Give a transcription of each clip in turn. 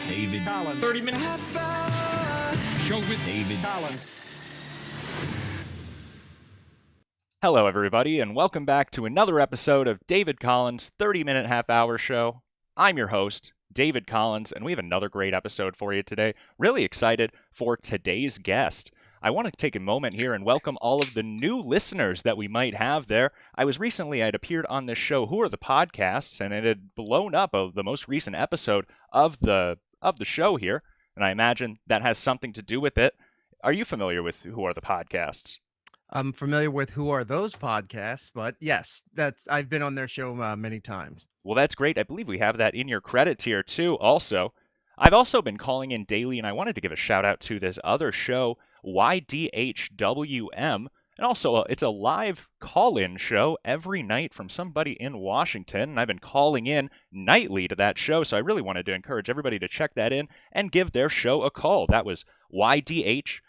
David Collins. 30 minutes. Show with David Collins. Hello, everybody, and welcome back to another episode of David Collins' 30-minute half-hour show. I'm your host, David Collins, and we have another great episode for you today. Really excited for today's guest. I want to take a moment here and welcome all of the new listeners that we might have there. I'd appeared on this show, Who Are the Podcasts, and it had blown up the most recent episode of the show here, and I imagine that has something to do with it. Are you familiar with Who Are the Podcasts? I'm familiar with Who Are Those Podcasts, but yes, I've been on their show many times. Well, that's great. I believe we have that in your credits here, too, also. I've also been calling in daily, and I wanted to give a shout-out to this other show, YDHWM, and also it's a live call-in show every night from somebody in Washington, and I've been calling in nightly to that show, so I really wanted to encourage everybody to check that in and give their show a call. That was YDHWM.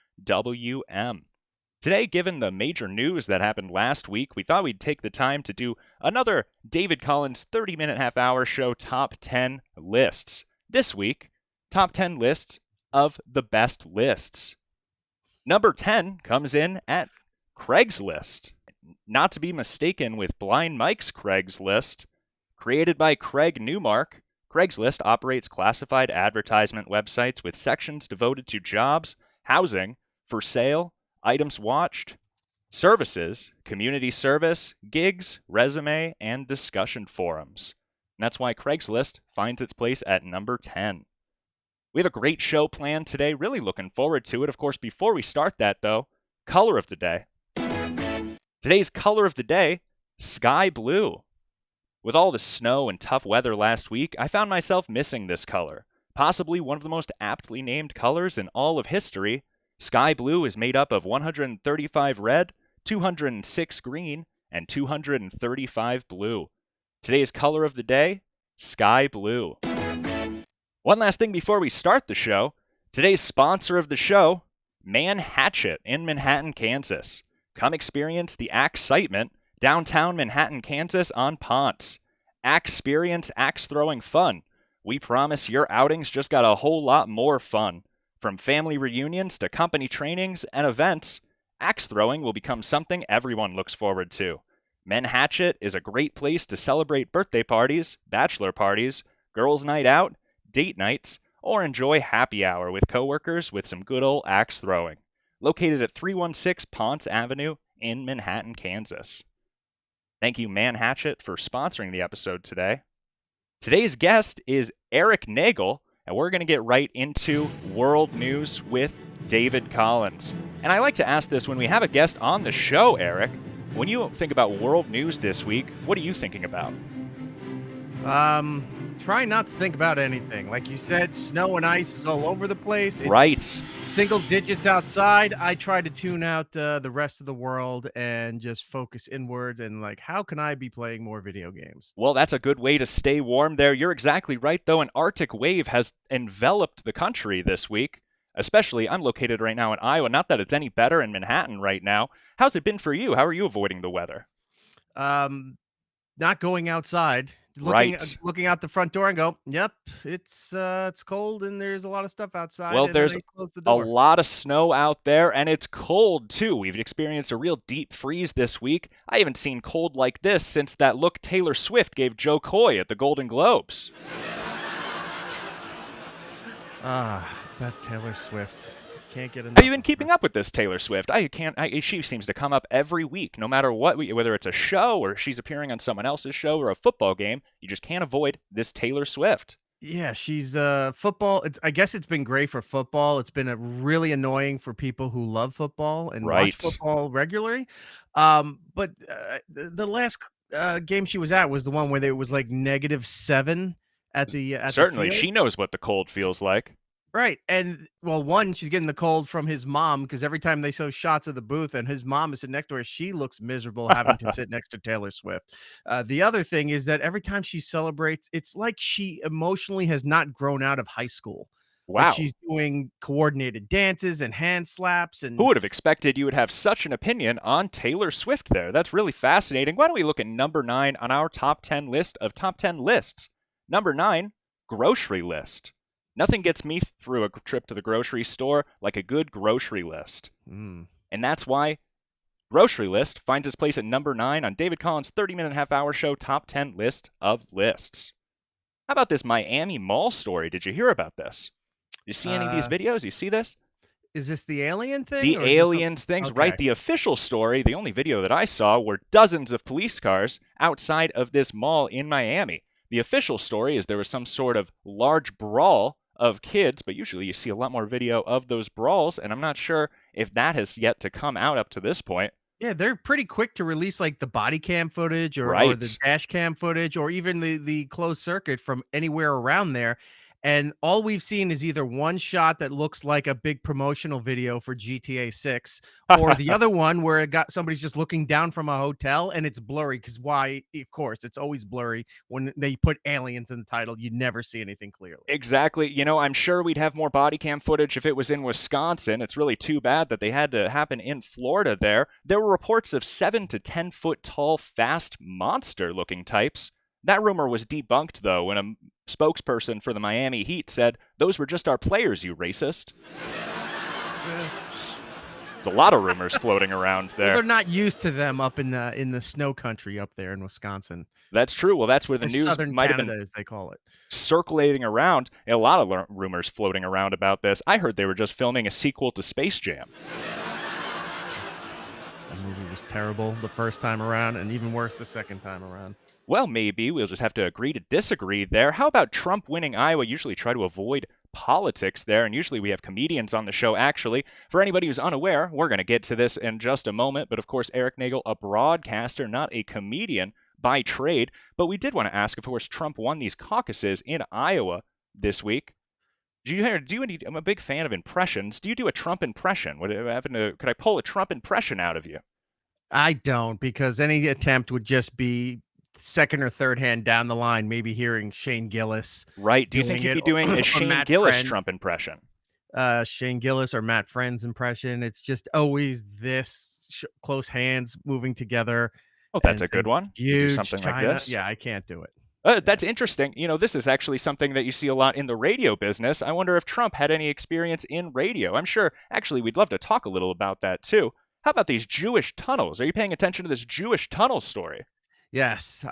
Today, given the major news that happened last week, we thought we'd take the time to do another David Collins 30-minute half-hour show top 10 lists. This week, top 10 lists of the best lists. Number 10 comes in at Craigslist. Not to be mistaken with Blind Mike's Craigslist. Created by Craig Newmark, Craigslist operates classified advertisement websites with sections devoted to jobs, housing, for sale, items watched, services, community service, gigs, resume, and discussion forums. And that's why Craigslist finds its place at number 10. We have a great show planned today, really looking forward to it. Of course, before we start that, though, color of the day. Today's color of the day, sky blue. With all the snow and tough weather last week, I found myself missing this color. Possibly one of the most aptly named colors in all of history. Sky blue is made up of 135 red, 206 green, and 235 blue. Today's color of the day, sky blue. One last thing before we start the show. Today's sponsor of the show, Man Hatchet in Manhattan, Kansas. Come experience the Axe-citement, downtown Manhattan, Kansas on Ponce. Axe-experience, axe-throwing fun. We promise your outings just got a whole lot more fun. From family reunions to company trainings and events, axe throwing will become something everyone looks forward to. Manhatchet is a great place to celebrate birthday parties, bachelor parties, girls' night out, date nights, or enjoy happy hour with coworkers with some good old axe throwing. Located at 316 Ponce Avenue in Manhattan, Kansas. Thank you, Manhatchet, for sponsoring the episode today. Today's guest is Erik Nagel, and we're going to get right into world news with David Collins. And I like to ask this when we have a guest on the show, Erik. When you think about world news this week, what are you thinking about? Try not to think about anything. Like you said, snow and ice is all over the place. It's right. Single digits outside. I try to tune out the rest of the world and just focus inwards and like, how can I be playing more video games? Well, that's a good way to stay warm there. You're exactly right, though. An Arctic wave has enveloped the country this week. Especially, I'm located right now in Iowa. Not that it's any better in Manhattan right now. How's it been for you? How are you avoiding the weather? Not going outside. Looking out the front door and go, yep, it's cold and there's a lot of stuff outside. Well, and there's close the a door. lot of snow out there, and it's cold, too. We've experienced a real deep freeze this week. I haven't seen cold like this since that look Taylor Swift gave Joe Coy at the Golden Globes. That Taylor Swift. Can't get enough. Have you been keeping up with this Taylor Swift? She seems to come up every week, no matter what, whether it's a show or she's appearing on someone else's show or a football game. You just can't avoid this Taylor Swift. Yeah, she's football. I guess it's been great for football. It's been really annoying for people who love football and watch football regularly. But the last game she was at was the one where there was like -7 at the Certainly, the field. She knows what the cold feels like. Right. And well, one, she's getting the cold from his mom because every time they show shots of the booth and his mom is sitting next to her, she looks miserable having to sit next to Taylor Swift. The other thing is that every time she celebrates, it's like she emotionally has not grown out of high school. Wow. Like she's doing coordinated dances and hand slaps. And who would have expected you would have such an opinion on Taylor Swift there? That's really fascinating. Why don't we look at number 9 on our top 10 list of top 10 lists? Number 9, grocery list. Nothing gets me through a trip to the grocery store like a good grocery list. Mm. And that's why Grocery List finds its place at number 9 on David Collins' 30-minute half-hour show top 10 list of lists. How about this Miami Mall story? Did you hear about this? You see any of these Uh, videos? You see this? is this the alien thing The or is this something? aliens things, right? Okay. The official story, the only video that I saw were dozens of police cars outside of this mall in Miami. The official story is there was some sort of large brawl of kids, but usually you see a lot more video of those brawls, and I'm not sure if that has yet to come out up to this point. Yeah, they're pretty quick to release like the body cam footage or the Right. dash cam footage or even the closed circuit from anywhere around there. And all we've seen is either one shot that looks like a big promotional video for GTA 6 or the other one where it got somebody's just looking down from a hotel and it's blurry because why? Of course, it's always blurry when they put aliens in the title. You never see anything clearly. Exactly. I'm sure we'd have more body cam footage if it was in Wisconsin. It's really too bad that they had to happen in Florida there. There were reports of 7 to 10 foot tall, fast monster looking types. That rumor was debunked, though, when a spokesperson for the Miami Heat said, "Those were just our players, you racist." There's a lot of rumors floating around Well, there. they're not used to them up in the snow country up there in Wisconsin. That's true. Well, that's where the Or news Southern might have Canada, been as they call it. circulating around. A lot of rumors floating around about this. I heard they were just filming a sequel to Space Jam. The movie was terrible the first time around and even worse the second time around. Well, maybe. We'll just have to agree to disagree there. How about Trump winning Iowa? Usually try to avoid politics there, and usually we have comedians on the show, actually. For anybody who's unaware, we're going to get to this in just a moment, but of course, Erik Nagel, a broadcaster, not a comedian by trade. But we did want to ask, of course, Trump won these caucuses in Iowa this week. I'm a big fan of impressions. Do you do a Trump impression? Could I pull a Trump impression out of you? I don't, because any attempt would just be second or third hand down the line, maybe hearing Shane Gillis Right. Do you think doing you'd it be doing a or Shane Matt Gillis Friend, Trump impression? Shane Gillis or Matt Friend's impression. It's just always this close hands moving together Oh, that's and a good saying one. You do huge something like China. this. Yeah, I can't do it. Yeah. That's interesting. This is actually something that you see a lot in the radio business. I wonder if Trump had any experience in radio. I'm sure, actually, we'd love to talk a little about that too. How about these Jewish tunnels? Are you paying attention to this Jewish tunnel story? Yes,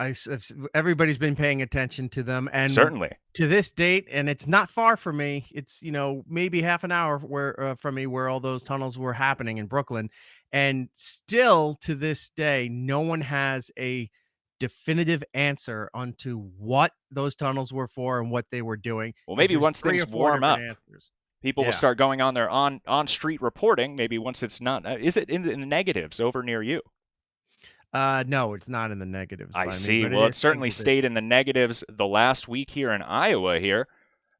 everybody's been paying attention to them, and Certainly. to this date, and it's not far from me. It's maybe half an hour from me where all those tunnels were happening in Brooklyn, and still to this day, no one has a definitive answer onto what those tunnels were for and what they were doing. Well, Because maybe there's once three things or four warm different up, answers. people will Yeah. start going on their on-street reporting. Maybe once it's not. Is it in the negatives over near you? No, it's not in the negatives I by me, see. but it Well, it is certainly single stayed in the digits. negatives the last week here in Iowa here.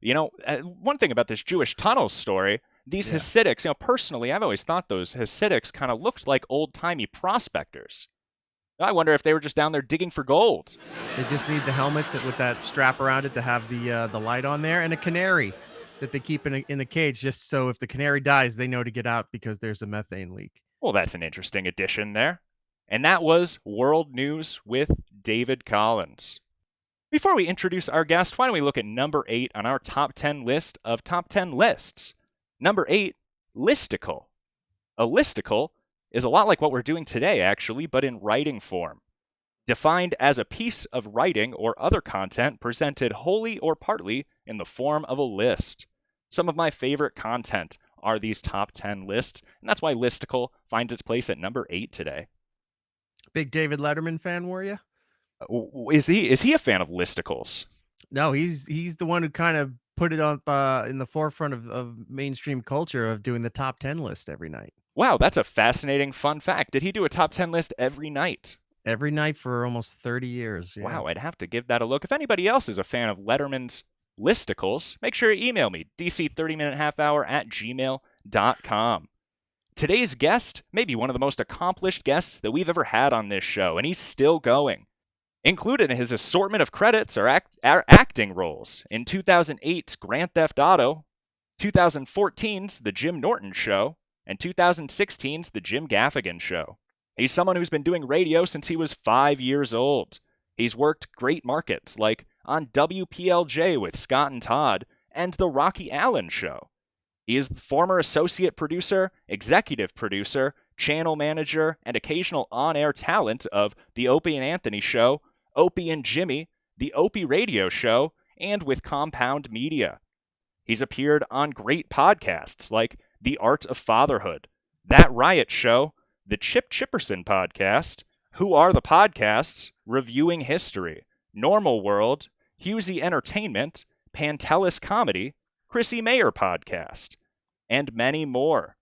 One thing about this Jewish tunnels story, these Yeah. Hasidics, personally, I've always thought those Hasidics kind of looked like old-timey prospectors. I wonder if they were just down there digging for gold. They just need the helmets with that strap around it to have the light on there, and a canary that they keep in a cage, just so if the canary dies, they know to get out because there's a methane leak. Well, that's an interesting addition there. And that was World News with David Collins. Before we introduce our guest, why don't we look at number 8 on our top 10 list of top 10 lists? Number 8, listicle. A listicle is a lot like what we're doing today, actually, but in writing form. Defined as a piece of writing or other content presented wholly or partly in the form of a list. Some of my favorite content are these top 10 lists, and that's why listicle finds its place at number 8 today. Big David Letterman fan, were you? Is he a fan of listicles? No, he's the one who kind of put it up in the forefront of mainstream culture of doing the top 10 list every night. Wow, that's a fascinating fun fact. Did he do a top 10 list every night? Every night for almost 30 years. Yeah. Wow, I'd have to give that a look. If anybody else is a fan of Letterman's listicles, make sure you email me, dc30minutehalfhour@gmail.com. Today's guest may be one of the most accomplished guests that we've ever had on this show, and he's still going. Included in his assortment of credits are acting roles in 2008's Grand Theft Auto, 2014's The Jim Norton Show, and 2016's The Jim Gaffigan Show. He's someone who's been doing radio since he was 5 years old. He's worked great markets like on WPLJ with Scott and Todd and The Rocky Allen Show. He is the former associate producer, executive producer, channel manager, and occasional on-air talent of The Opie and Anthony Show, Opie and Jimmy, The Opie Radio Show, and with Compound Media. He's appeared on great podcasts like The Art of Fatherhood, That Riot Show, The Chip Chipperson Podcast, Who Are the Podcasts, Reviewing History, Normal World, Husey Entertainment, Pantelis Comedy, Chrissy Mayer Podcast, and many more.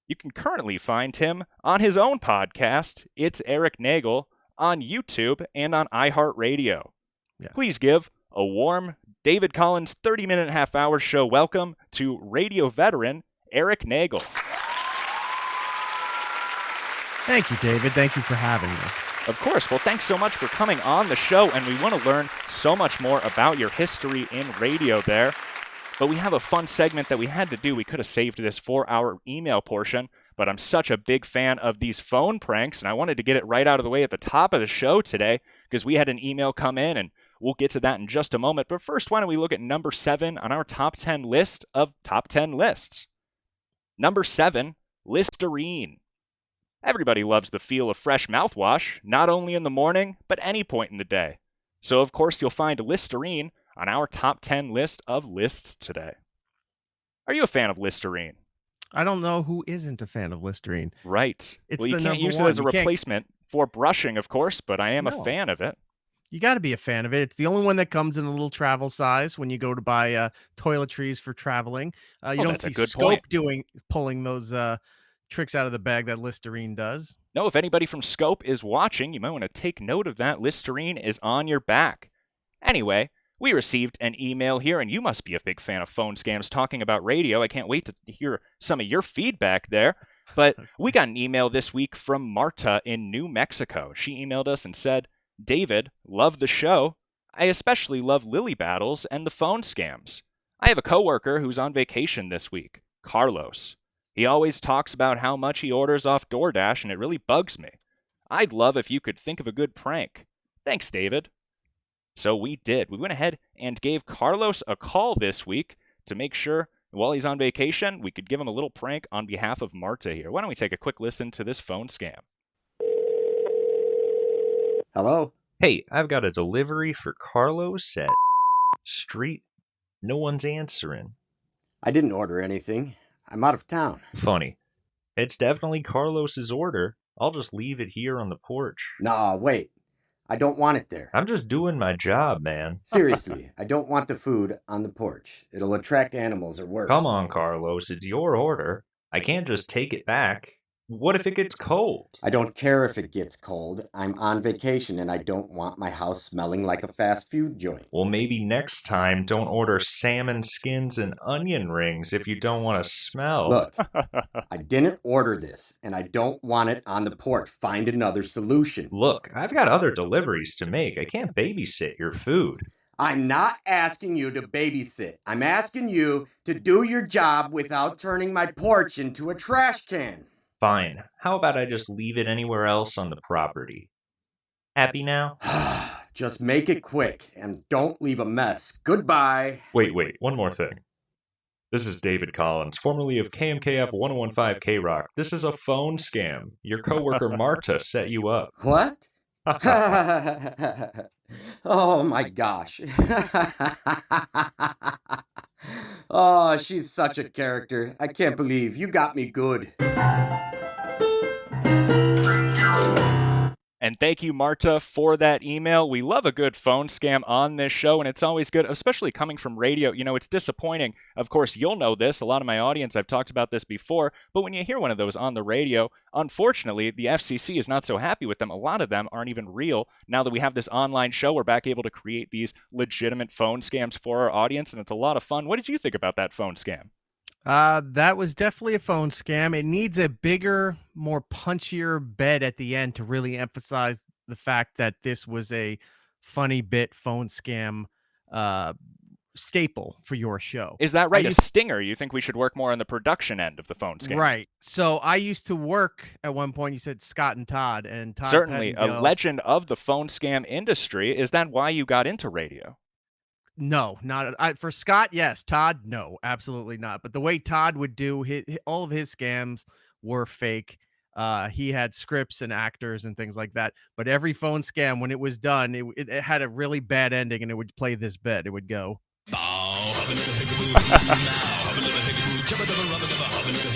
You can currently find him on his own podcast, It's Erik Nagel, on YouTube and on iHeartRadio. Yes. Please give a warm David Collins 30-minute half-hour show welcome to radio veteran Erik Nagel. Thank you, David. Thank you for having me. Of course. Well, thanks so much for coming on the show, and we want to learn so much more about your history in radio there. But we have a fun segment that we had to do. We could have saved this for our email portion, but I'm such a big fan of these phone pranks, and I wanted to get it right out of the way at the top of the show today because we had an email come in, and we'll get to that in just a moment. But first, why don't we look at number 7 on our top 10 list of top 10 lists. Number 7, Listerine. Everybody loves the feel of fresh mouthwash, not only in the morning, but any point in the day. So, of course, you'll find Listerine on our top 10 list of lists today. Are you a fan of Listerine? I don't know who isn't a fan of Listerine. Right. It's well, you the can't number use one. it as a replacement for brushing, of course, but I am a No. fan of it. You got to be a fan of it. It's the only one that comes in a little travel size when you go to buy toiletries for traveling. You don't that's a see good Scope point. pulling those tricks out of the bag that Listerine does. No, if anybody from Scope is watching, you might want to take note of that. Listerine is on your back. Anyway, we received an email here, and you must be a big fan of phone scams talking about radio. I can't wait to hear some of your feedback there. But we got an email this week from Marta in New Mexico. She emailed us and said, David, love the show. I especially love Lily Battles and the phone scams. I have a coworker who's on vacation this week, Carlos. He always talks about how much he orders off DoorDash, and it really bugs me. I'd love if you could think of a good prank. Thanks, David. So we did. We went ahead and gave Carlos a call this week to make sure while he's on vacation, we could give him a little prank on behalf of Marta here. Why don't we take a quick listen to this phone scam? Hello? Hey, I've got a delivery for Carlos at Street. No one's answering. I didn't order anything. I'm out of town. Funny. It's definitely Carlos's order. I'll just leave it here on the porch. No, wait. I don't want it there. I'm just doing my job, man. Seriously, I don't want the food on the porch. It'll attract animals or worse. Come on, Carlos. It's your order. I can't just take it back. What if it gets cold? I don't care if it gets cold. I'm on vacation and I don't want my house smelling like a fast food joint. Well, maybe next time don't order salmon skins and onion rings if you don't want to smell. Look, I didn't order this and I don't want it on the porch. Find another solution. Look, I've got other deliveries to make. I can't babysit your food. I'm not asking you to babysit. I'm asking you to do your job without turning my porch into a trash can. Fine. How about I just leave it anywhere else on the property? Happy now? Just make it quick and don't leave a mess. Goodbye. Wait, one more thing. This is David Collins, formerly of KMKF 1015 K-Rock. This is a phone scam. Your coworker Marta set you up. What? Oh my gosh. Oh, she's such a character. I can't believe you got me good. And thank you, Marta, for that email. We love a good phone scam on this show, and it's always good, especially coming from radio. You know, it's disappointing. Of course, you'll know this. A lot of my audience, I've talked about this before, but when you hear one of those on the radio, unfortunately, the FCC is not so happy with them. A lot of them aren't even real. Now that we have this online show, we're back able to create these legitimate phone scams for our audience, and it's a lot of fun. What did you think about that phone scam? That was definitely a phone scam. It needs a bigger, more punchier bed at the end to really emphasize the fact that this was a funny bit phone scam staple for your show. Is that right? A stinger? You think we should work more on the production end of the phone scam? Right. So I used to work at one point. You said Scott and Todd. Certainly a legend of the phone scam industry. Is that why you got into radio? No, not for Scott. Yes, Todd. No, absolutely not. But the way Todd would do all of his scams were fake. He had scripts and actors and things like that. But every phone scam, when it was done, it had a really bad ending, and it would play this bit. It would go,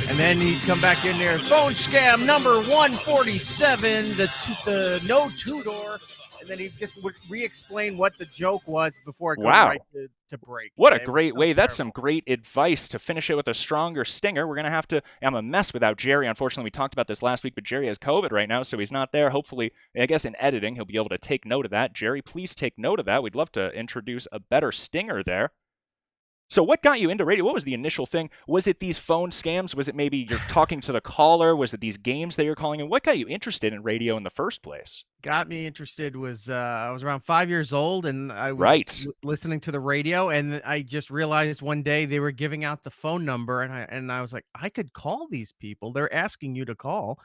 and then he'd come back in there. Phone scam number 147. The no two-door. And then he just would re-explain what the joke was before it goes right to break. What a great way. That's some great advice to finish it with a stronger stinger. We're going to have to, I'm a mess without Jerry. Unfortunately, we talked about this last week, but Jerry has COVID right now, so he's not there. Hopefully, I guess in editing, he'll be able to take note of that. Jerry, please take note of that. We'd love to introduce a better stinger there. So what got you into radio? What was the initial thing? Was it these phone scams? Was it maybe you're talking to the caller? Was it these games that you're calling in? What got you interested in radio in the first place? Got me interested was I was around 5 years old, and I was listening to the radio, and I just realized one day they were giving out the phone number, and I was like, I could call these people. They're asking you to call.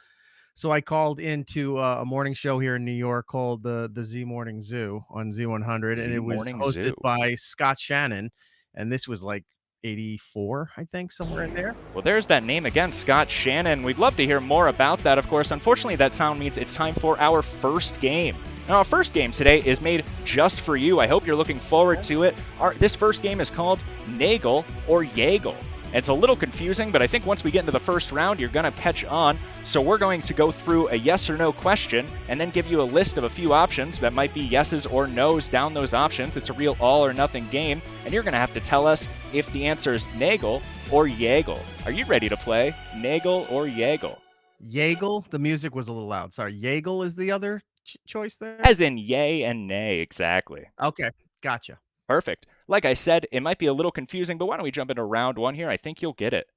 So I called into a morning show here in New York called the Z Morning Zoo on Z100, and it was hosted by Scott Shannon. And this was like 84, I think, somewhere in there. Well, there's that name again, Scott Shannon. We'd love to hear more about that, of course. Unfortunately, that sound means it's time for our first game. Now, our first game today is made just for you. I hope you're looking forward to it. This first game is called Nagel or Jagel. It's a little confusing, but I think once we get into the first round, you're going to catch on. So we're going to go through a yes or no question and then give you a list of a few options that might be yeses or nos down those options. It's a real all or nothing game, and you're going to have to tell us if the answer is Nagel or Jagel. Are you ready to play Nagel or Jagel? Jagel? The music was a little loud. Sorry. Jagel is the other choice there? As in yay and nay, exactly. Okay, gotcha. Perfect. Like I said, it might be a little confusing, but why don't we jump into round one here? I think you'll get it.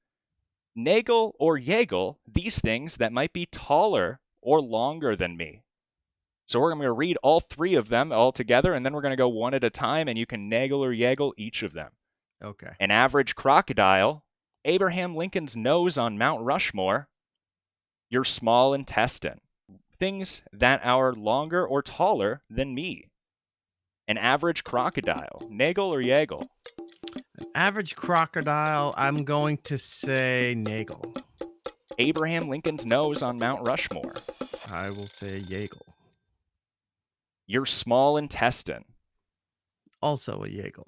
Nagel or Jagel, these things that might be taller or longer than me. So we're going to read all three of them all together, and then we're going to go one at a time, and you can Nagel or Jagel each of them. Okay. An average crocodile, Abraham Lincoln's nose on Mount Rushmore, your small intestine. Things that are longer or taller than me. An average crocodile, Nagel or Jagel? An average crocodile, I'm going to say Nagel. Abraham Lincoln's nose on Mount Rushmore. I will say Jagel. Your small intestine. Also a Jagel.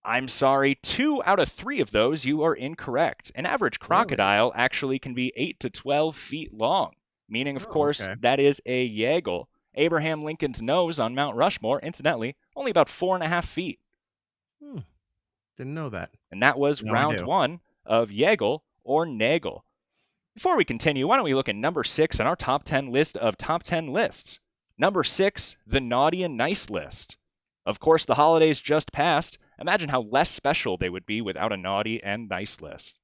I'm sorry, 2 out of 3 of those you are incorrect. An average crocodile actually can be 8 to 12 feet long, meaning, of course, that is a Jagel. Abraham Lincoln's nose on Mount Rushmore, incidentally, only about 4.5 feet. Didn't know that. And that was round one of Jagel or Nagel. Before we continue, why don't we look at number 6 on our top 10 list of top 10 lists. Number 6, the naughty and nice list. Of course, the holidays just passed. Imagine how less special they would be without a naughty and nice list.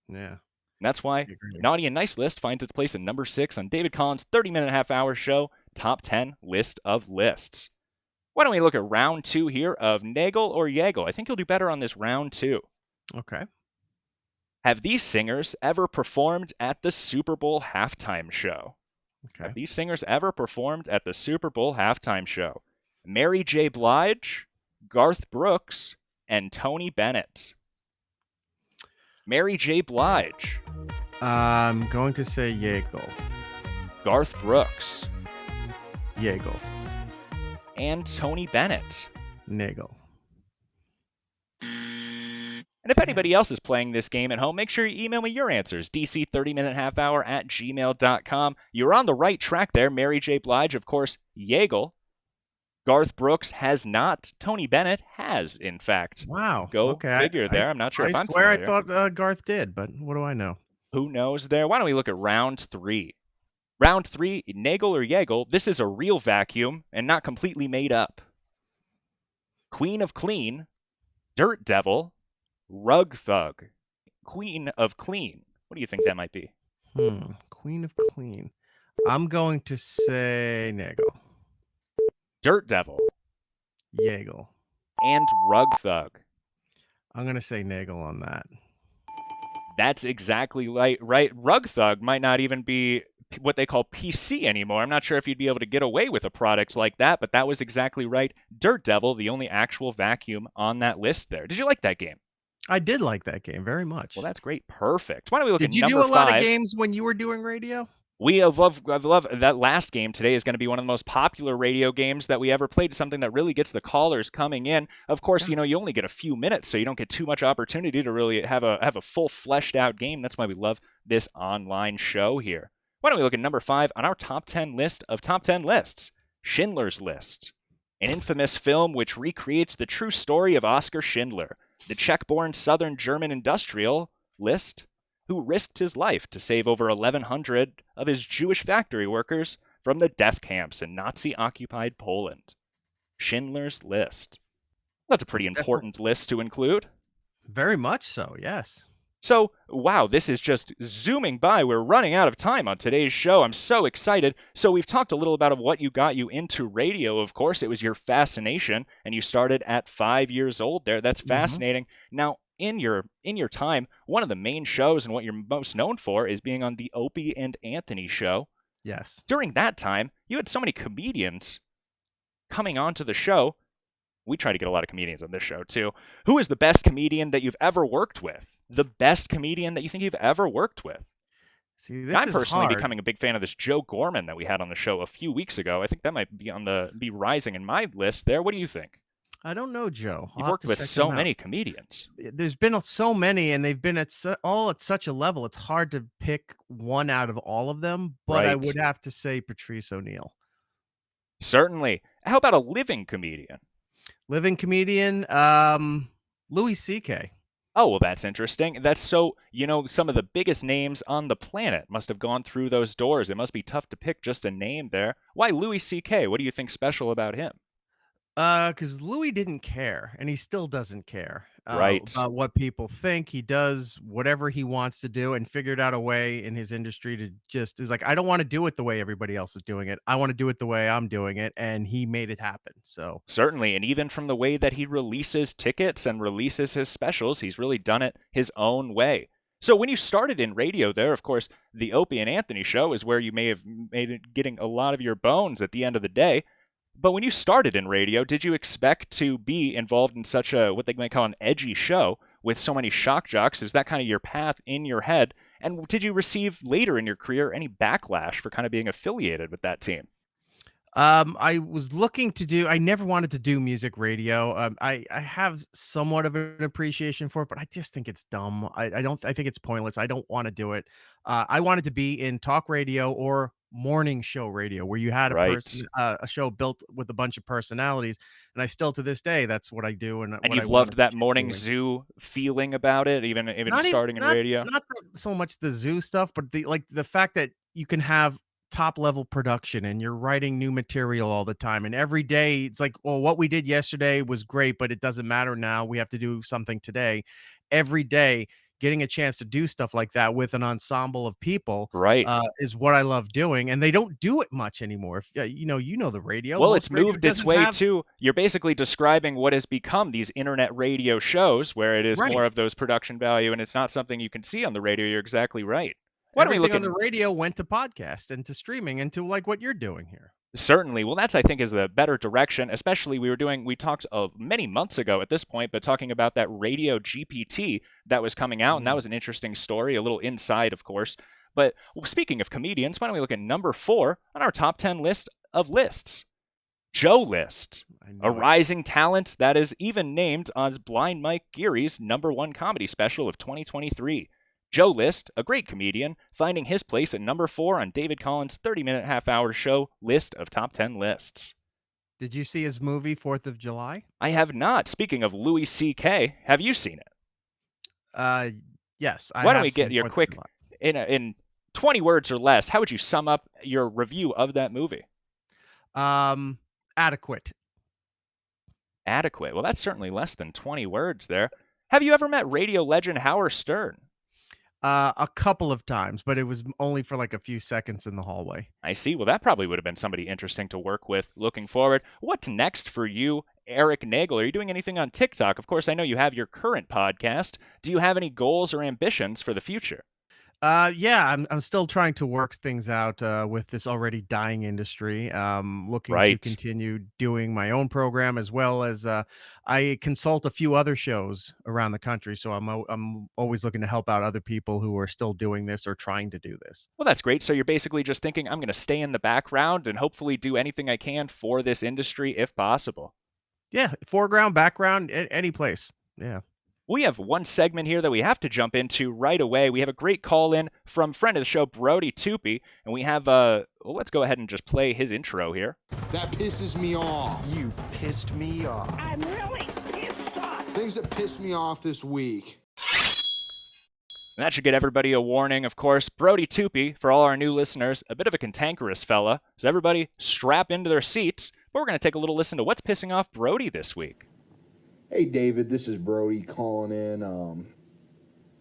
Yeah. And that's why Naughty and Nice List finds its place at number 6 on David Collins' 30-minute half-hour show, Top 10 List of Lists. Why don't we look at round 2 here of Nagel or Jagel? I think you'll do better on this round 2. Okay. Have these singers ever performed at the Super Bowl halftime show? Okay. Have these singers ever performed at the Super Bowl halftime show? Mary J. Blige, Garth Brooks, and Tony Bennett. Mary J. Blige. I'm going to say Jagel. Garth Brooks. Jagel. And Tony Bennett. Nagel. And if anybody else is playing this game at home, make sure you email me your answers, dc30minutehalfhour@gmail.com. You're on the right track there. Mary J. Blige, of course, Jagel. Garth Brooks has not. Tony Bennett has, in fact. Wow. Go figure there. I'm not sure if I'm familiar. I thought Garth did, but what do I know? Who knows there? Why don't we look at round 3? Round 3, Nagel or Jagel. This is a real vacuum and not completely made up. Queen of Clean, Dirt Devil, Rug Thug. Queen of Clean. What do you think that might be? Queen of Clean. I'm going to say Nagel. Dirt Devil. Jagel. And Rug Thug. I'm going to say Nagel on that. That's exactly right. Rug Thug might not even be what they call PC anymore. I'm not sure if you'd be able to get away with a product like that, but that was exactly right. Dirt Devil, the only actual vacuum on that list there. Did you like that game? I did like that game very Well, much. that's great. Perfect. Why don't we look at Did you do number a lot of 5? games when you were doing radio? I've loved that last game today is going to be one of the most popular radio games that we ever played. It's something that really gets the callers coming in. Of course, you know, you only get a few minutes, so you don't get too much opportunity to really have a full fleshed out game. That's why we love this online show here. Why don't we look at number 5 on our top 10 list of top 10 lists? Schindler's List, an infamous film which recreates the true story of Oskar Schindler, the Czech-born Southern German industrialist who risked his life to save over 1,100 of his Jewish factory workers from the death camps in Nazi-occupied Poland. Schindler's List. That's a pretty important list to include. Very much so, yes. So, wow, this is just zooming by. We're running out of time on today's show. I'm so excited. So we've talked a little about what you got you into radio. Of course, it was your fascination, and you started at 5 years old there. That's fascinating. Now, in your time, one of the main shows and what you're most known for is being on the Opie and Anthony show. Yes. During that time, you had so many comedians coming onto the show. We try to get a lot of comedians on this show, too. Who is the best comedian that you've ever worked with? The best comedian that you think you've ever worked with? See, this I'm is personally hard. becoming a big fan of this Joe Gorman that we had on the show a few weeks ago. I think that might be rising in my list there. What do you think? I don't know, Joe. You've worked with so many comedians. There's been so many, and they've been all at such a level. It's hard to pick one out of all of them, but I Right. would have to say Patrice O'Neal. Certainly. How about a living comedian? Living comedian, Louis C.K. Oh, well, that's interesting. That's so, some of the biggest names on the planet must have gone through those doors. It must be tough to pick just a name there. Why Louis C.K.? What do you think special about him? Because Louis didn't care, and he still doesn't care Right. about what people think. He does whatever he wants to do, and figured out a way in his industry to just is like, I don't want to do it the way everybody else is doing it. I want to do it the way I'm doing it, and he made it happen. So Certainly, and even from the way that he releases tickets and releases his specials, he's really done it his own way. So when you started in radio there, of course, the Opie and Anthony show is where you may have made it getting a lot of your bones at the end of the day. But when you started in radio, did you expect to be involved in such a, what they might call an edgy show with so many shock jocks? Is that kind of your path in your head? And did you receive later in your career any backlash for kind of being affiliated with that team? I was looking to do. I never wanted to do music radio. I have somewhat of an appreciation for it, but I just think it's dumb. I don't. I think it's pointless. I don't want to do it. I wanted to be in talk radio or morning show radio, where you had a Right. a show built with a bunch of personalities. And I still, to this day, that's what I do, and And what I you've want loved to that keep morning doing. zoo feeling about it, even Not even starting in radio? not so much the zoo stuff, but the fact that you can have top level production and you're writing new material all the time, and every day it's like, well, what we did yesterday was great, but it doesn't matter now. We have to do something today. Every day, getting a chance to do stuff like that with an ensemble of people Right. is what I love doing, and they don't do it much anymore. If you know the radio, Well, most it's radio moved its doesn't way have too. You're basically describing what has become these internet radio shows where it is right. more of those production value and it's not something you can see on the radio. You're exactly right. Why don't we Everything look on at the radio went to podcast and to streaming and to like what you're doing here. certainly. Well, that's I think is the better direction. Especially we talked many months ago at this point, but talking about that radio GPT that was coming out, and that was an interesting story, a little inside, of course. But speaking of comedians, why don't we look at number 4 on our top 10 list of lists? Joe List, a rising talent that is even named as Blind Mike Geary's #1 comedy special of 2023. Joe List, a great comedian, finding his place at number 4 on David Collins' 30-minute half-hour show list of top 10 lists. Did you see his movie 4th of July? I have not. Speaking of Louis C.K., have you seen it? Yes. Why don't we get your quick, in 20 words or less, how would you sum up your review of that movie? Adequate. Adequate. Well, that's certainly less than 20 words there. Have you ever met radio legend Howard Stern? A couple of times, but it was only for like a few seconds in the hallway. I see. Well, that probably would have been somebody interesting to work with looking forward. What's next for you, Erik Nagel? Are you doing anything on TikTok? Of course, I know you have your current podcast. Do you have any goals or ambitions for the future? Yeah, I'm still trying to work things out with this already dying industry. Looking to Right. continue doing my own program as well as I consult a few other shows around the country. So I'm always looking to help out other people who are still doing this or trying to do this. Well, that's great. So you're basically just thinking, I'm going to stay in the background and hopefully do anything I can for this industry if possible. Yeah, foreground, background, any place. Yeah. We have one segment here that we have to jump into right away. We have a great call in from friend of the show, Brody Toopy, and we have, well, let's go ahead and just play his intro here. That pisses me off. You pissed me off. I'm really pissed off. Things that piss me off this week. And that should get everybody a warning, of course. Brody Toopy, for all our new listeners, a bit of a cantankerous fella. So everybody strap into their seats. But we're going to take a little listen to what's pissing off Brody this week. Hey, David, this is Brody calling in.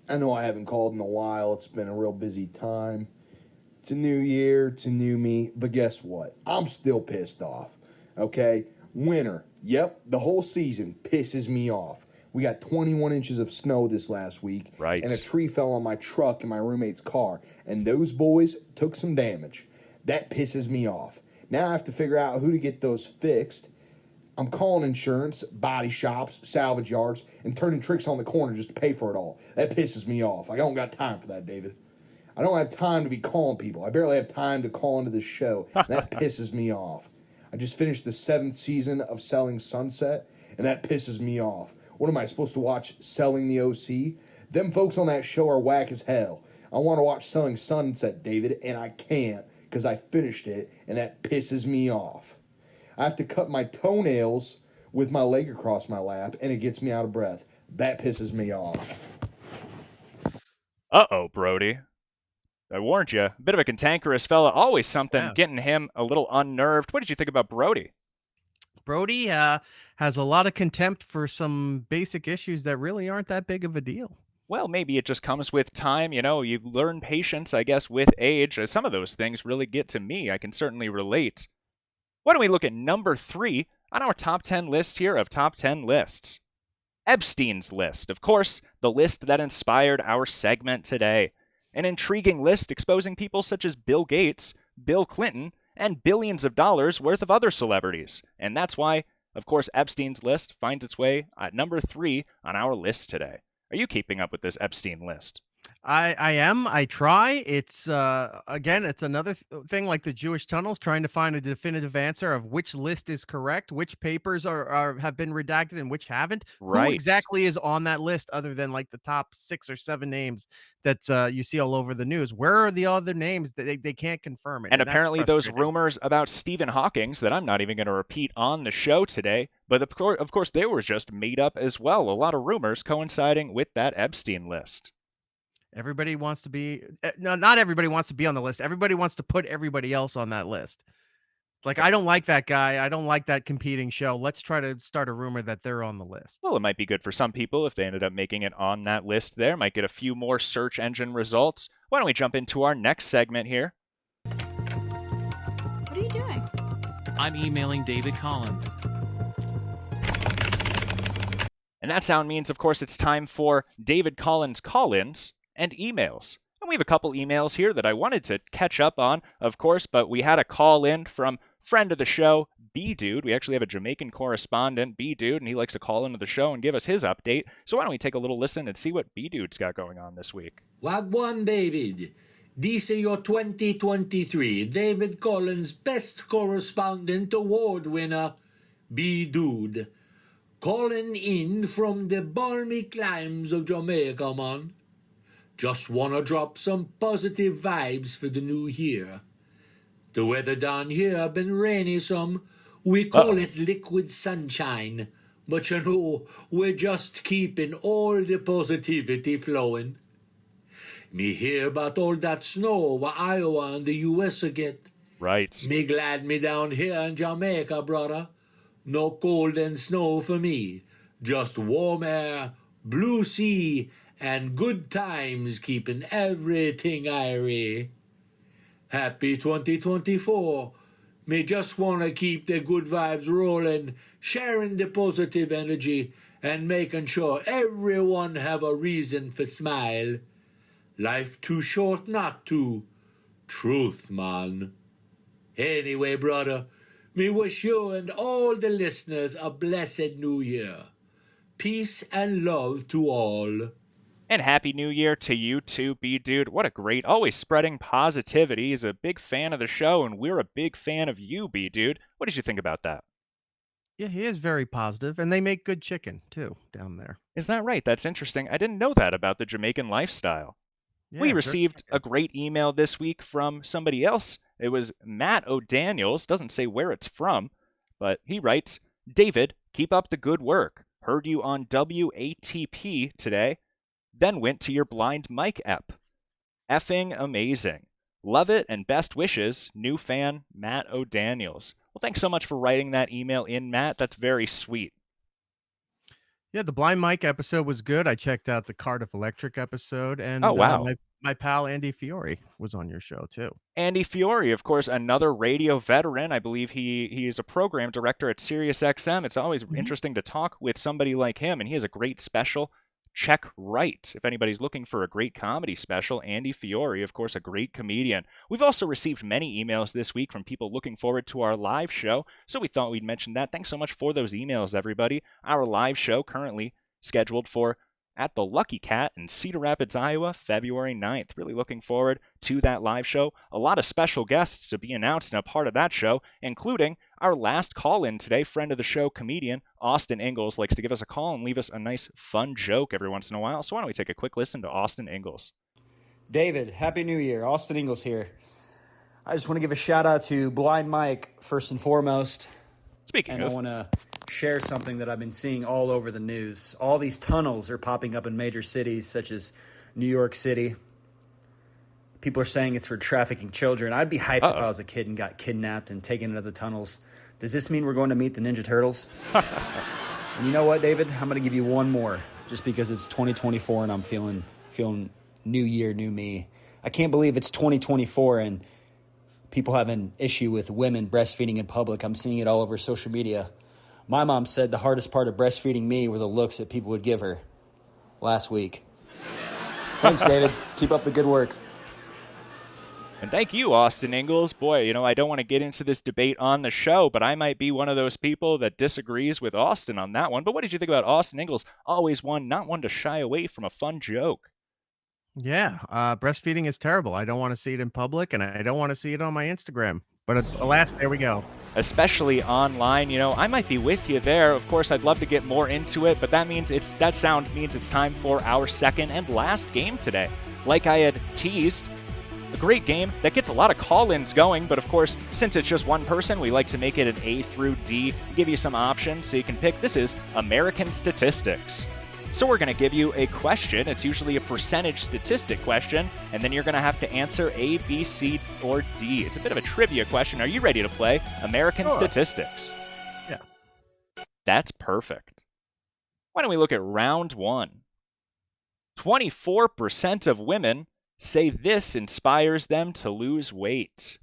I know I haven't called in a while. It's been a real busy time. It's a new year. It's a new me. But guess what? I'm still pissed off. Okay? Winter. Yep, the whole season pisses me off. We got 21 inches of snow this last week. Right. And a tree fell on my truck in my roommate's car. And those boys took some damage. That pisses me off. Now I have to figure out who to get those fixed. I'm calling insurance, body shops, salvage yards, and turning tricks on the corner just to pay for it all. That pisses me off. I don't got time for that, David. I don't have time to be calling people. I barely have time to call into this show. That pisses me off. I just finished the 7th season of Selling Sunset, and that pisses me off. What am I supposed to watch, Selling the OC? Them folks on that show are whack as hell. I want to watch Selling Sunset, David, and I can't because I finished it, and that pisses me off. I have to cut my toenails with my leg across my lap, and it gets me out of breath. That pisses me off. Uh-oh, Brody. I warned you. A bit of a cantankerous fella. Always something getting him a little unnerved. What did you think about Brody? Brody has a lot of contempt for some basic issues that really aren't that big of a deal. Well, maybe it just comes with time. You know, you learn patience, I guess, with age. Some of those things really get to me. I can certainly relate. Why don't we look at number 3 on our top 10 list here of top 10 lists? Epstein's List. Of course, the list that inspired our segment today. An intriguing list exposing people such as Bill Gates, Bill Clinton, and billions of dollars worth of other celebrities. And that's why, of course, Epstein's List finds its way at number 3 on our list today. Are you keeping up with this Epstein list? I am. I try. It's again, it's another thing like the Jewish tunnels, trying to find a definitive answer of which list is correct, which papers are have been redacted and which haven't. Right. Who exactly is on that list other than like the top 6 or 7 names that you see all over the news? Where are the other names that they can't confirm it? And apparently those rumors about Stephen Hawking's that I'm not even going to repeat on the show today, but of course they were just made up as well. A lot of rumors coinciding with that Epstein list. Everybody wants to be no, not everybody wants to be on the list. Everybody wants to put everybody else on that list. Like, I don't like that guy. I don't like that competing show. Let's try to start a rumor that they're on the list. Well, it might be good for some people if they ended up making it on that list there. Might get a few more search engine results. Why don't we jump into our next segment here? What are you doing? I'm emailing David Collins. And that sound means, of course, it's time for David Collins call-ins and emails. And we have a couple emails here that I wanted to catch up on, of course, but we had a call in from friend of the show, B-Dude. We actually have a Jamaican correspondent, B-Dude, and he likes to call into the show and give us his update. So why don't we take a little listen and see what B-Dude's got going on this week? Wagwan, David. This is your 2023 David Collins Best Correspondent Award winner, B-Dude. Calling in from the balmy climes of Jamaica, man. Just wanna drop some positive vibes for the new year. The weather down here been rainy some. We call it liquid sunshine. But you know, we're just keeping all the positivity flowing. Me hear about all that snow what Iowa and the US get. Right. Me glad me down here in Jamaica, brother. No cold and snow for me. Just warm air, blue sea, and good times keeping everything airy. Happy 2024. Me just wanna keep the good vibes rolling, sharing the positive energy, and making sure everyone have a reason for smile. Life too short not to. Truth, man. Anyway, brother, me wish you and all the listeners a blessed new year. Peace and love to all. And Happy New Year to you too, B-Dude. What a great, always spreading positivity. He's a big fan of the show, and we're a big fan of you, B-Dude. What did you think about that? Yeah, he is very positive, and they make good chicken, too, down there. Is that right? That's interesting. I didn't know that about the Jamaican lifestyle. Yeah, We received a great email this week from somebody else. It was Matt O'Daniels. Doesn't say where it's from, but he writes, David, keep up the good work. Heard you on WATP today. Then went to your Blind Mike ep. Effing amazing. Love it and best wishes, new fan Matt O'Daniels. Well, thanks so much for writing that email in, Matt. That's very sweet. Yeah, the Blind Mike episode was good. I checked out the Cardiff Electric episode, and Oh, wow. my pal Andy Fiore was on your show too. Andy Fiore, of course, another radio veteran. I believe he is a program director at SiriusXM. It's always interesting to talk with somebody like him, and he has a great special. Check Right. If anybody's looking for a great comedy special, Andy Fiore, of course, a great comedian. We've also received many emails this week from people looking forward to our live show, so we thought we'd mention that. Thanks so much for those emails, everybody. Our live show currently scheduled for at the Lucky Cat in Cedar Rapids, Iowa, February 9th. Really looking forward to that live show. A lot of special guests to be announced and a part of that show, including our last call-in today, friend of the show, comedian Austin Ingalls, likes to give us a call and leave us a nice, fun joke every once in a while. So why don't we take a quick listen to Austin Ingalls. David, Happy New Year. Austin Ingalls here. I just want to give a shout-out to Blind Mike, first and foremost. Speaking of... I want to share something that I've been seeing all over the news. All these tunnels are popping up in major cities such as New York City. People are saying it's for trafficking children. I'd be hyped if I was a kid and got kidnapped and taken into the tunnels. Does this mean we're going to meet the Ninja Turtles? And you know what, David? I'm going to give you one more just because it's 2024 and I'm feeling new year, new me. I can't believe it's 2024 and people have an issue with women breastfeeding in public. I'm seeing it all over social media. My mom said the hardest part of breastfeeding me were the looks that people would give her last week. Thanks, David. Keep up the good work. And thank you, Austin Ingalls. Boy, I don't want to get into this debate on the show, but I might be one of those people that disagrees with Austin on that one. But what did you think about Austin Ingalls? Always not one to shy away from a fun joke. Yeah, breastfeeding is terrible. I don't want to see it in public, and I don't want to see it on my Instagram. But alas, there we go. Especially online, I might be with you there. Of course, I'd love to get more into it, but that means it's time for our second and last game today. Like I had teased, a great game that gets a lot of call-ins going, but of course, since it's just one person, we like to make it an A through D, give you some options so you can pick. This is American Statistics. So we're going to give you a question. It's usually a percentage statistic question, and then you're going to have to answer A, B, C, or D. It's a bit of a trivia question. Are you ready to play American Statistics? Yeah. That's perfect. Why don't we look at round one? 24% of women say this inspires them to lose weight.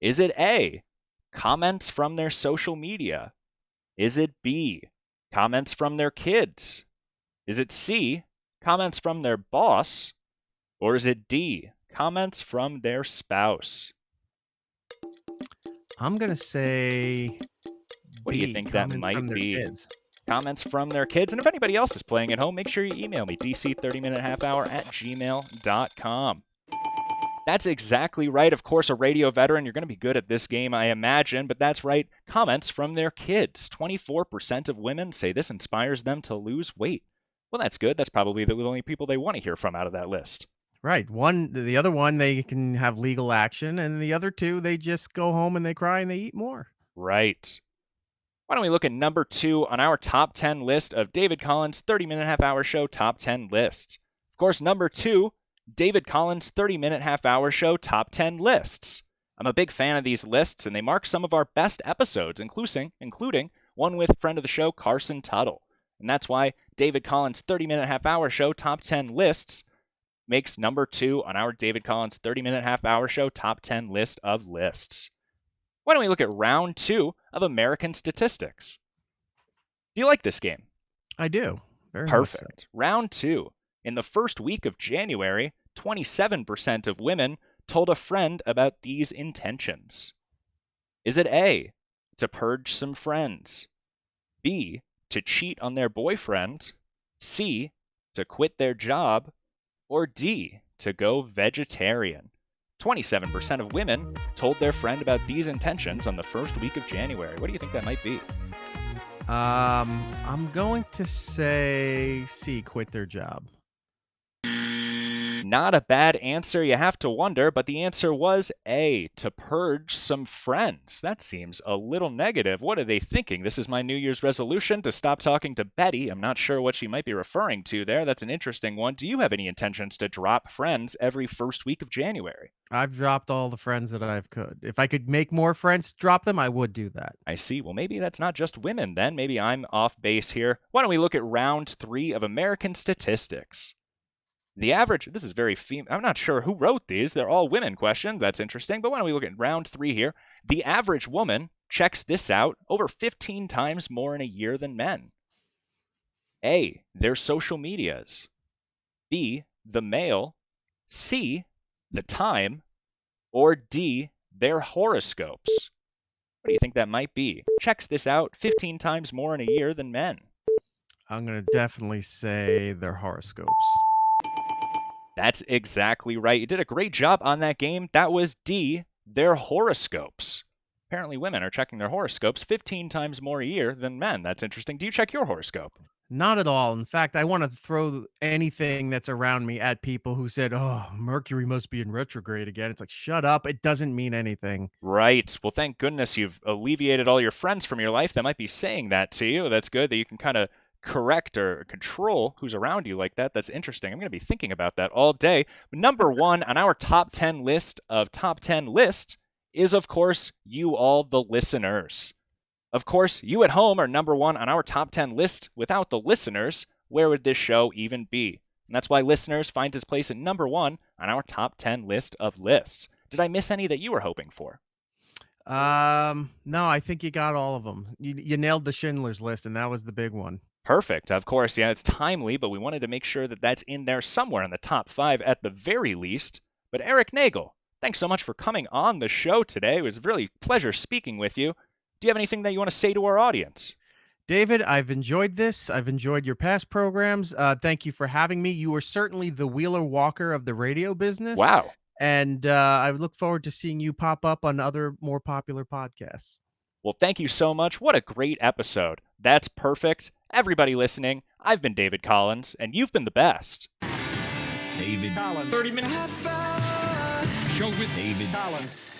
Is it A, comments from their social media? Is it B, comments from their kids? Is it C, comments from their boss? Or is it D, comments from their spouse? I'm going to say what B, do you think that might be? Kids. Comments from their kids. And if anybody else is playing at home, make sure you email me, dc30minutehalfhour@gmail.com. That's exactly right. Of course, a radio veteran, you're going to be good at this game, I imagine, but that's right. Comments from their kids. 24% of women say this inspires them to lose weight. Well, that's good. That's probably the only people they want to hear from out of that list. Right. The other one, they can have legal action, and the other two, they just go home and they cry and they eat more. Right. Why don't we look at number 2 on our top 10 list of David Collins' 30-minute half-hour show top 10 lists? Of course, number 2, David Collins' 30-minute half-hour show top 10 lists. I'm a big fan of these lists, and they mark some of our best episodes, including one with friend of the show, Carson Tuttle. And that's why David Collins' 30-minute half-hour show top 10 lists makes number 2 on our David Collins 30-minute half-hour show top 10 list of lists. Why don't we look at round 2 of American Statistics? Do you like this game? I do. Very Perfect. much so. Round 2. In the first week of January, 27% of women told a friend about these intentions. Is it A, to purge some friends, B, to cheat on their boyfriend, C, to quit their job, or D, to go vegetarian? 27% of women told their friend about these intentions on the first week of January. What do you think that might be? I'm going to say C, quit their job. Not a bad answer, you have to wonder, but the answer was A, to purge some friends. That seems a little negative. What are they thinking? This is my New Year's resolution to stop talking to Betty. I'm not sure what she might be referring to there. That's an interesting one. Do you have any intentions to drop friends every first week of January? I've dropped all the friends that I could. If I could make more friends, drop them, I would do that. I see. Well, maybe that's not just women then. Maybe I'm off base here. Why don't we look at round 3 of American statistics? The average, this is very I'm not sure who wrote these. They're all women questions. That's interesting. But why don't we look at round 3 here? The average woman checks this out over 15 times more in a year than men. A, their social medias. B, the mail. C, the time. Or D, their horoscopes. What do you think that might be? Checks this out 15 times more in a year than men. I'm going to definitely say their horoscopes. That's exactly right. You did a great job on that game. That was D, their horoscopes. Apparently women are checking their horoscopes 15 times more a year than men. That's interesting. Do you check your horoscope? Not at all. In fact, I want to throw anything that's around me at people who said, oh, Mercury must be in retrograde again. It's like, shut up. It doesn't mean anything. Right. Well, thank goodness you've alleviated all your friends from your life that might be saying that to you. That's good that you can kind of correct or control who's around you like that. That's interesting. I'm going to be thinking about that all day. Number 1 on our top 10 list of top 10 lists is, of course, you all, the listeners. Of course, you at home are number 1 on our top 10 list. Without the listeners, where would this show even be? And that's why listeners finds its place at number 1 on our top 10 list of lists. Did I miss any that you were hoping for? No, I think you got all of them. You nailed the Schindler's List, and that was the big one. Perfect. Of course, yeah, it's timely, but we wanted to make sure that that's in there somewhere in the top 5 at the very least. But Erik Nagel, thanks so much for coming on the show today. It was really a pleasure speaking with you. Do you have anything that you want to say to our audience? David, I've enjoyed this. I've enjoyed your past programs. Thank you for having me. You are certainly the Wheeler Walker of the radio business. Wow. And I look forward to seeing you pop up on other more popular podcasts. Well, thank you so much. What a great episode. That's perfect. Everybody listening, I've been David Collins, and you've been the best. David Collins. 30 minutes. Show with David Collins.